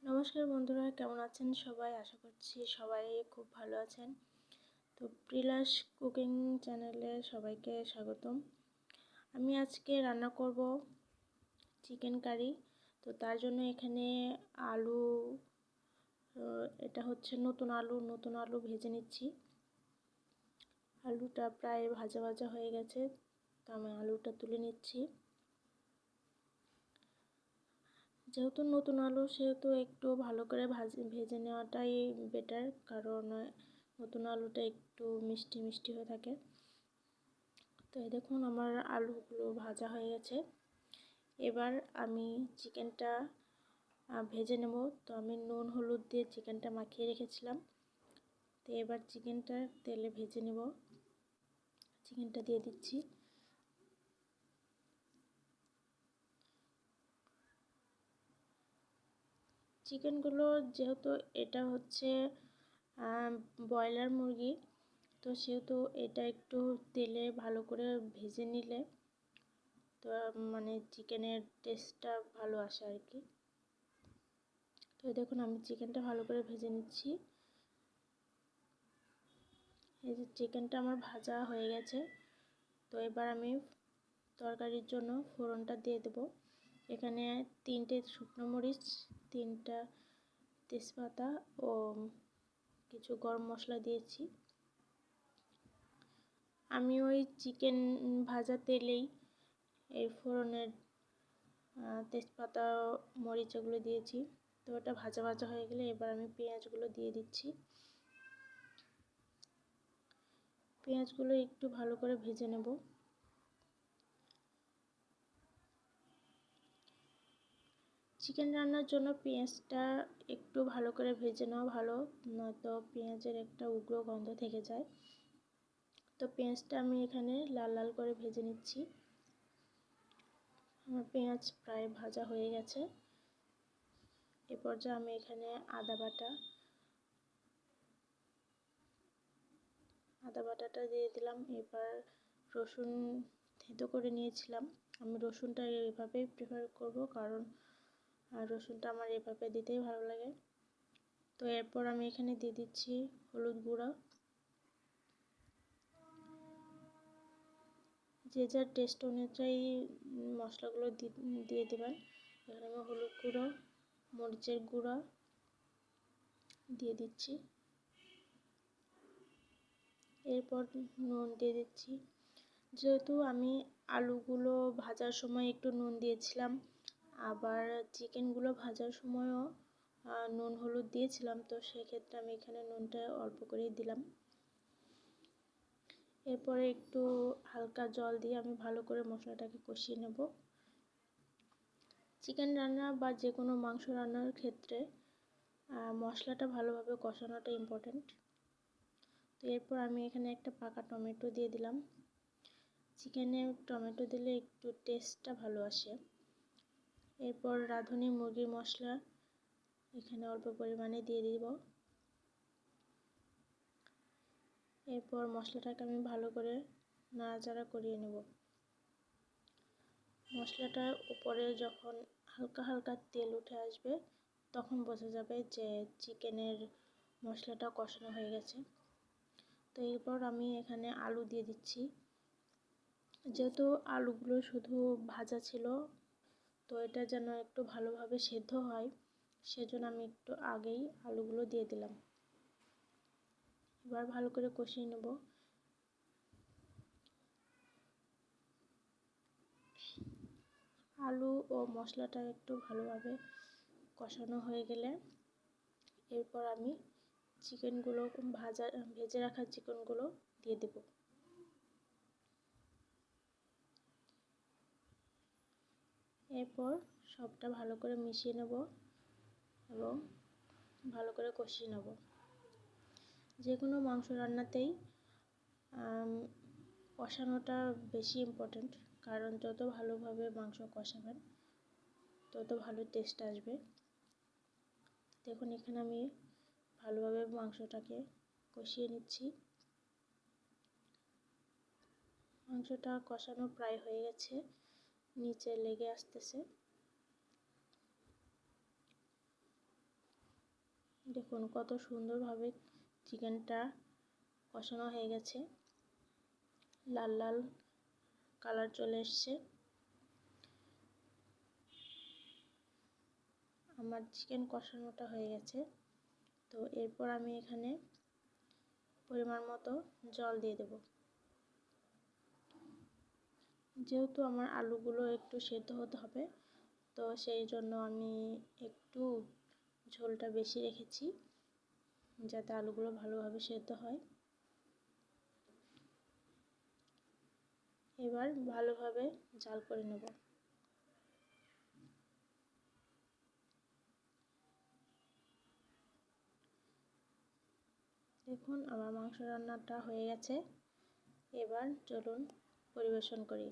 নমস্কার বন্ধুরা, কেমন আছেন সবাই? আশা করছি সবাই খুব ভালো আছেন। তো প্রিলাস কুকিং চ্যানেলে সবাইকে স্বাগতম। আমি আজকে রান্না করব চিকেন কারি। তো তার জন্য এখানে আলু, এটা হচ্ছে নতুন আলু ভেজে নিচ্ছি। আলুটা প্রায় ভাজা ভাজা হয়ে গেছে, তো আমি আলুটা তুলে নিচ্ছি। যেহেতু নতুন আলু সেহেতু একটু ভালো করে ভেজে নেওয়াটাই বেটার, কারণ নতুন আলুটা একটু মিষ্টি মিষ্টি হয়ে থাকে। তো এই দেখুন আমার আলুগুলো ভাজা হয়ে গেছে। এবার আমি চিকেনটা ভেজে নেব। তো আমি নুন হলুদ দিয়ে চিকেনটা মাখিয়ে রেখেছিলাম। তো এবার চিকেনটা তেলে ভেজে নেব। চিকেনটা দিয়ে দিচ্ছি। চিকেনগুলো যেহেতু এটা হচ্ছে ব্রয়লার মুরগি, তো সেহেতু এটা একটু তেলে ভালো করে ভেজে নিলে তো মানে চিকেনের টেস্টটা ভালো আসে আর কি। তো দেখুন আমি চিকেনটা ভালো করে ভেজে নিচ্ছি। এই যে চিকেনটা আমার ভাজা হয়ে গেছে। তো এবার আমি তরকারির জন্য ফোড়নটা দিয়ে দেব। এখানে 3টে শুকনো মরিচ, 3টা তেজপাতা ও কিছু গরম মশলা দিয়েছি। আমি ওই চিকেন ভাজা তেলেই এই ফোড়নের তেজপাতা মরিচ এগুলো দিয়েছি। তো ওটা ভাজা ভাজা হয়ে গেলে এবার আমি পেঁয়াজগুলো দিয়ে দিচ্ছি। পেঁয়াজগুলো একটু ভালো করে ভেজে নেব। চিকেন রান্নার জন্য পেঁয়াজটা একটু ভালো করে ভেজে নেওয়া ভালো, নয়তো পেঁয়াজের একটা উগ্র গন্ধ থেকে যায়। তো পেঁয়াজটা আমি এখানে লাল লাল করে ভেজে নিচ্ছি। আমার পেঁয়াজ প্রায় ভাজা হয়ে গেছে। এ পর্যায়ে আমি এখানে আদা বাটাটা দিয়ে দিলাম। এবার রসুন থেঁতো করে নিয়েছিলাম। আমি রসুনটা এভাবেই প্রেফার করব, কারণ রসুনটা আমার এভাবে দিতেই ভালো লাগে। তো এরপর আমি এখানে দিয়ে দিচ্ছি হলুদ গুঁড়ো। যে যার টেস্ট অনুযায়ী মশলাগুলো দিয়ে দেবেন। এখানে আমি হলুদ গুঁড়ো, মরিচের গুঁড়ো দিয়ে দিচ্ছি। এরপর নুন দিয়ে দিচ্ছি। যেহেতু আমি আলুগুলো ভাজার সময় একটু নুন দিয়েছিলাম, আবার চিকেনগুলো ভাজার সময়ও নুন হলুদ দিয়েছিলাম, তো সেক্ষেত্রে আমি এখানে নুনটা অল্প করেই দিলাম। এরপরে একটু হালকা জল দিয়ে আমি ভালো করে মশলাটাকে কষিয়ে নেব। চিকেন রান্না বা যে কোনো মাংস রান্নার ক্ষেত্রে মশলাটা ভালোভাবে কষানোটা ইম্পর্ট্যান্ট। তো এরপর আমি এখানে একটা পাকা টমেটো দিয়ে দিলাম। চিকেনে টমেটো দিলে একটু টেস্টটা ভালো আসে। এরপর রাঁধুনি মুরগির মশলা এখানে অল্প পরিমাণে দিয়ে দিব। এরপর মশলাটাকে আমি ভালো করে নাড়াচাড়া করিয়ে নেব। মশলাটার উপরে যখন হালকা হালকা তেল উঠে আসবে, তখন বোঝা যাবে যে চিকেনের মশলাটা কষানো হয়ে গেছে। তো এরপর আমি এখানে আলু দিয়ে দিচ্ছি। যেহেতু আলুগুলো শুধু ভাজা ছিল, তো এটা যেন একটু ভালোভাবে সেদ্ধ হয়, সেজন্য আমি একটু আগেই আলুগুলো দিয়ে দিলাম। এবার ভালো করে কষিয়ে নেব। আলু ও মশলাটা একটু ভালোভাবে কষানো হয়ে গেলে এরপর আমি চিকেনগুলো ভেজে রাখা চিকেনগুলো দিয়ে দেব। এরপর সবটা ভালো করে মিশিয়ে নেব এবং ভালো করে কষিয়ে নেব। যে কোনো মাংস রান্নাতেই কষানোটা বেশি ইম্পর্ট্যান্ট, কারণ যত ভালোভাবে মাংস কষাবেন তত ভালো টেস্ট আসবে। দেখুন এখানে আমি ভালোভাবে মাংসটাকে কষিয়ে নিচ্ছি। মাংসটা কষানো প্রায় হয়ে গেছে, নিচে লেগে আসতেছে। দেখুন কত সুন্দরভাবে চিকেনটা কষানো হয়ে গেছে, লাল লাল কালার চলে এসছে। আমার চিকেন কষানোটা হয়ে গেছে। তো এরপর আমি এখানে পরিমাণ মতো জল দিয়ে দেব। যেহেতু আমার আলুগুলো একটু সেদ্ধ হতে হবে, তো সেই জন্য আমি একটু ঝোলটা বেশি রেখেছি, যাতে আলুগুলো ভালোভাবে সেদ্ধ হয়। এবার ভালোভাবে জাল করে নেব। দেখুন আমার মাংস রান্নাটা হয়ে গেছে। এবার চলুন পরিবেশন করি।